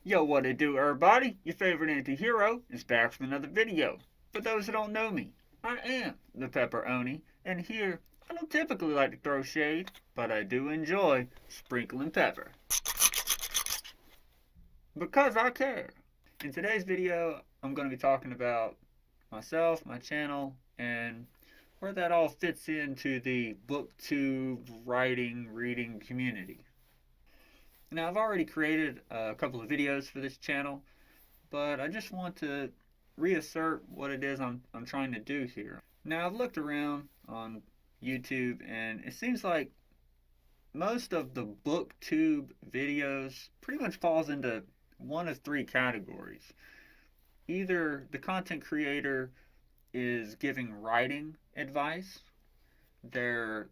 Yo, what it do, everybody? Your favorite anti-hero is back with another video. For those who don't know me, I am the Pepperoni, and here I don't typically like to throw shade, but I do enjoy sprinkling pepper. Because I care. In today's video, I'm going to be talking about myself, my channel, and where that all fits into the BookTube writing, reading community. Now, I've already created a couple of videos for this channel, but I just want to reassert what it is I'm trying to do here. Now, I've looked around on YouTube, and it seems like most of the BookTube videos pretty much falls into one of three categories. Either the content creator is giving writing advice, they're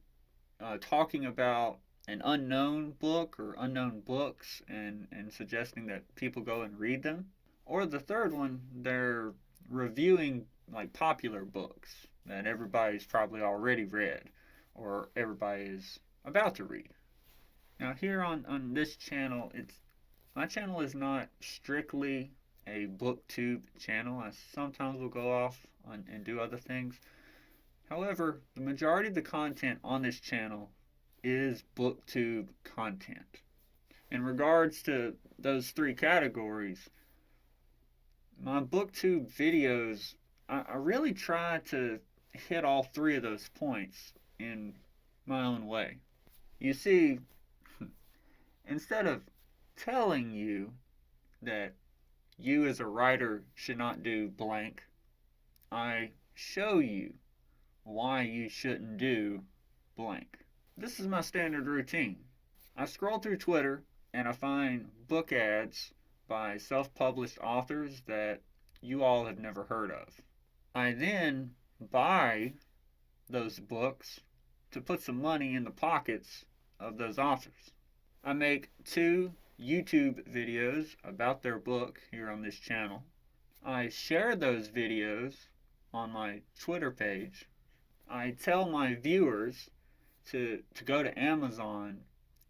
talking about an unknown book or unknown books and suggesting that people go and read them. Or the third one, they're reviewing like popular books that everybody's probably already read or everybody is about to read. Now here on this channel, my channel is not strictly a BookTube channel. I sometimes will go off and do other things. However, the majority of the content on this channel is BookTube content. In regards to those three categories, my BookTube videos, I really try to hit all three of those points in my own way. You see, instead of telling you that you as a writer should not do blank, I show you why you shouldn't do blank. This is my standard routine. I scroll through Twitter and I find book ads by self-published authors that you all have never heard of. I then buy those books to put some money in the pockets of those authors. I make 2 YouTube videos about their book here on this channel. I share those videos on my Twitter page. I tell my viewers to go to Amazon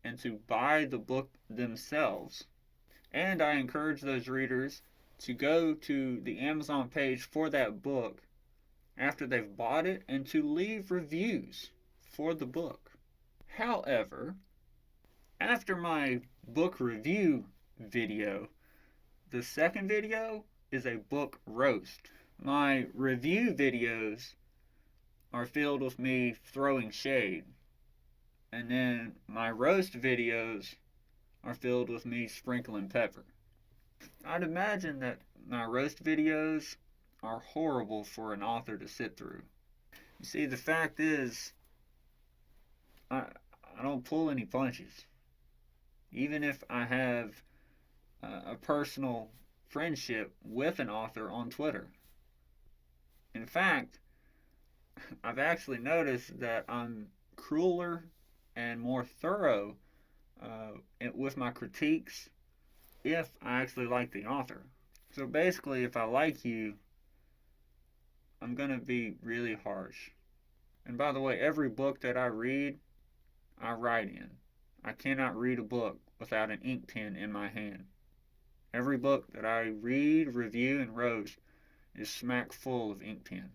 and to buy the book themselves. And I encourage those readers to go to the Amazon page for that book after they've bought it and to leave reviews for the book. However, after my book review video, the second video is a book roast. My review videos are filled with me throwing shade, and then my roast videos are filled with me sprinkling pepper. I'd imagine that my roast videos are horrible for an author to sit through. You see, the fact is, I don't pull any punches. Even if I have a personal friendship with an author on Twitter. In fact, I've actually noticed that I'm crueler and more thorough with my critiques if I actually like the author. So basically, if I like you, I'm going to be really harsh. And by the way, every book that I read, I write in. I cannot read a book without an ink pen in my hand. Every book that I read, review, and roast is smack full of ink pen.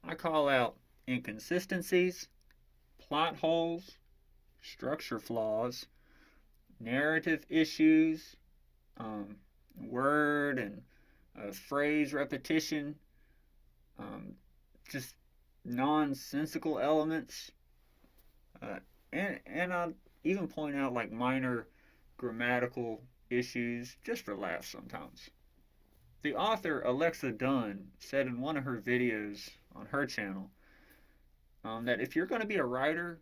I call out inconsistencies, plot holes, structure flaws, narrative issues, word and phrase repetition, just nonsensical elements, and I'll even point out like minor grammatical issues just for laughs sometimes. The author Alexa Dunn said in one of her videos on her channel that if you're going to be a writer,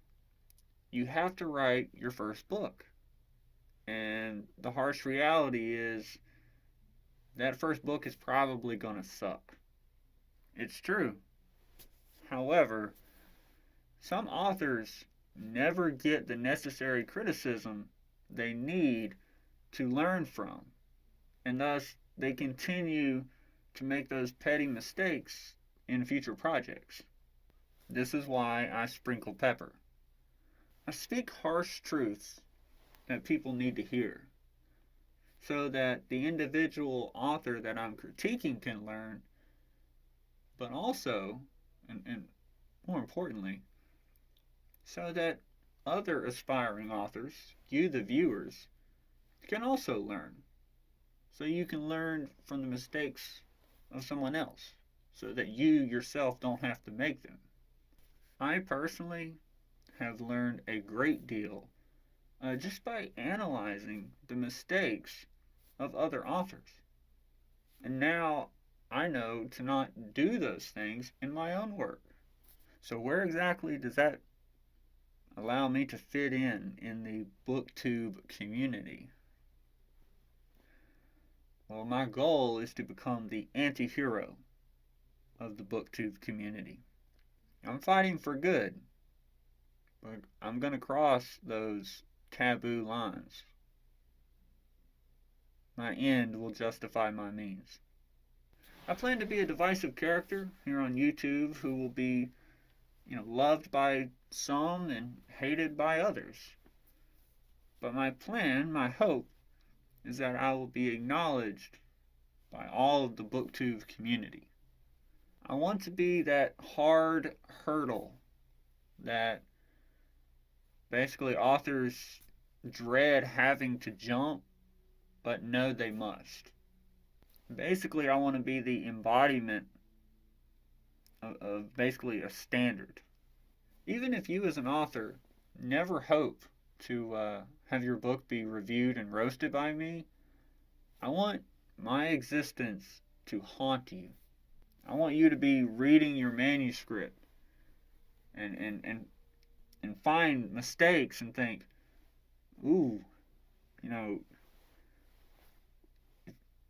you have to write your first book. And the harsh reality is that first book is probably going to suck. It's true. However, some authors never get the necessary criticism they need to learn from, and thus they continue to make those petty mistakes in future projects. This is why I sprinkle pepper. I speak harsh truths that people need to hear. so that the individual author that I'm critiquing can learn, but also, and more importantly, so that other aspiring authors, you the viewers, can also learn. So you can learn from the mistakes of someone else, so that you yourself don't have to make them. I personally have learned a great deal just by analyzing the mistakes of other authors. And now I know to not do those things in my own work. So, where exactly does that allow me to fit in the BookTube community? Well, my goal is to become the anti-hero of the BookTube community. I'm fighting for good, but I'm going to cross those taboo lines. My end will justify my means. I plan to be a divisive character here on YouTube who will be, loved by some and hated by others. But my plan, my hope, is that I will be acknowledged by all of the BookTube community. I want to be that hard hurdle that basically authors dread having to jump, but know they must. Basically, I want to be the embodiment of basically a standard. Even if you as an author never hope to have your book be reviewed and roasted by me, I want my existence to haunt you. I want you to be reading your manuscript and find mistakes and think, ooh, you know,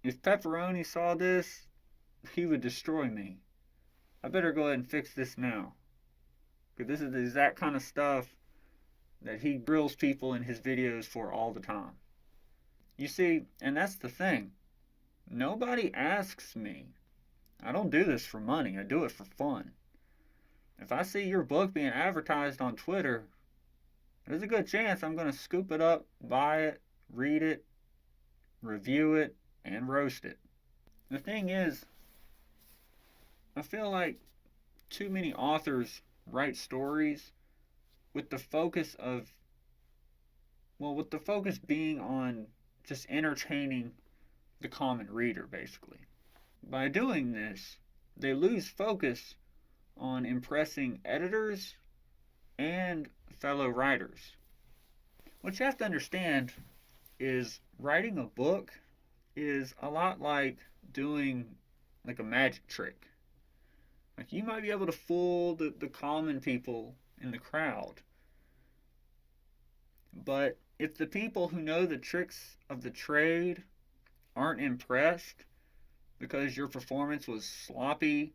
if Pepperoni saw this, he would destroy me. I better go ahead and fix this now. Because this is the exact kind of stuff that he grills people in his videos for all the time. You see, and that's the thing. Nobody asks me. I don't do this for money. I do it for fun. If I see your book being advertised on Twitter, there's a good chance I'm going to scoop it up, buy it, read it, review it, and roast it. The thing is, I feel like too many authors write stories with the focus being on just entertaining the common reader, basically. By doing this, they lose focus on impressing editors and fellow writers. What you have to understand is writing a book is a lot like doing like a magic trick. Like you might be able to fool the common people in the crowd, but if the people who know the tricks of the trade aren't impressed because your performance was sloppy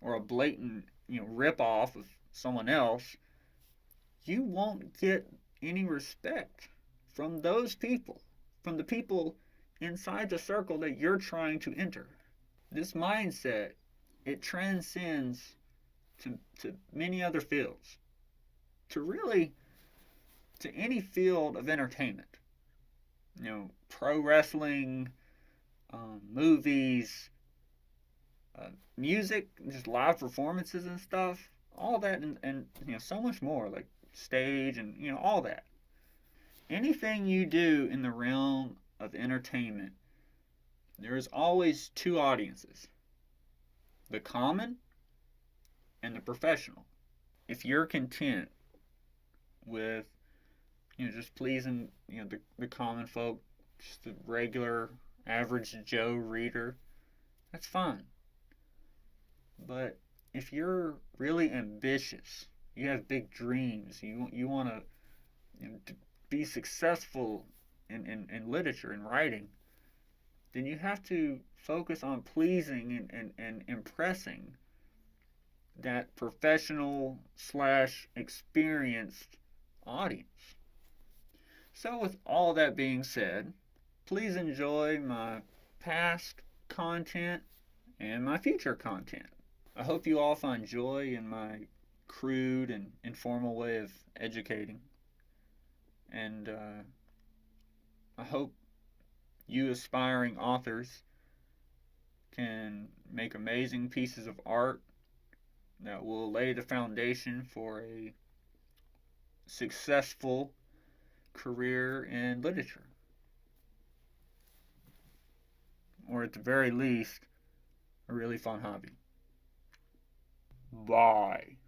or a blatant, rip off of someone else, you won't get any respect from those people, from the people inside the circle that you're trying to enter. This mindset, it transcends to many other fields, to any field of entertainment. Pro wrestling, movies, music, just live performances and stuff, all that, and so much more, like stage and all that. Anything you do in the realm of entertainment, there is always two audiences: the common and the professional. If you're content with just pleasing the common folk, just the regular average Joe reader, that's fine. But if you're really ambitious, you have big dreams, you want to be successful in literature and writing, then you have to focus on pleasing and impressing that professional / experienced audience. So with all that being said, please enjoy my past content and my future content. I hope you all find joy in my crude and informal way of educating. And I hope you aspiring authors can make amazing pieces of art that will lay the foundation for a successful career in literature. Or at the very least, a really fun hobby. Bye.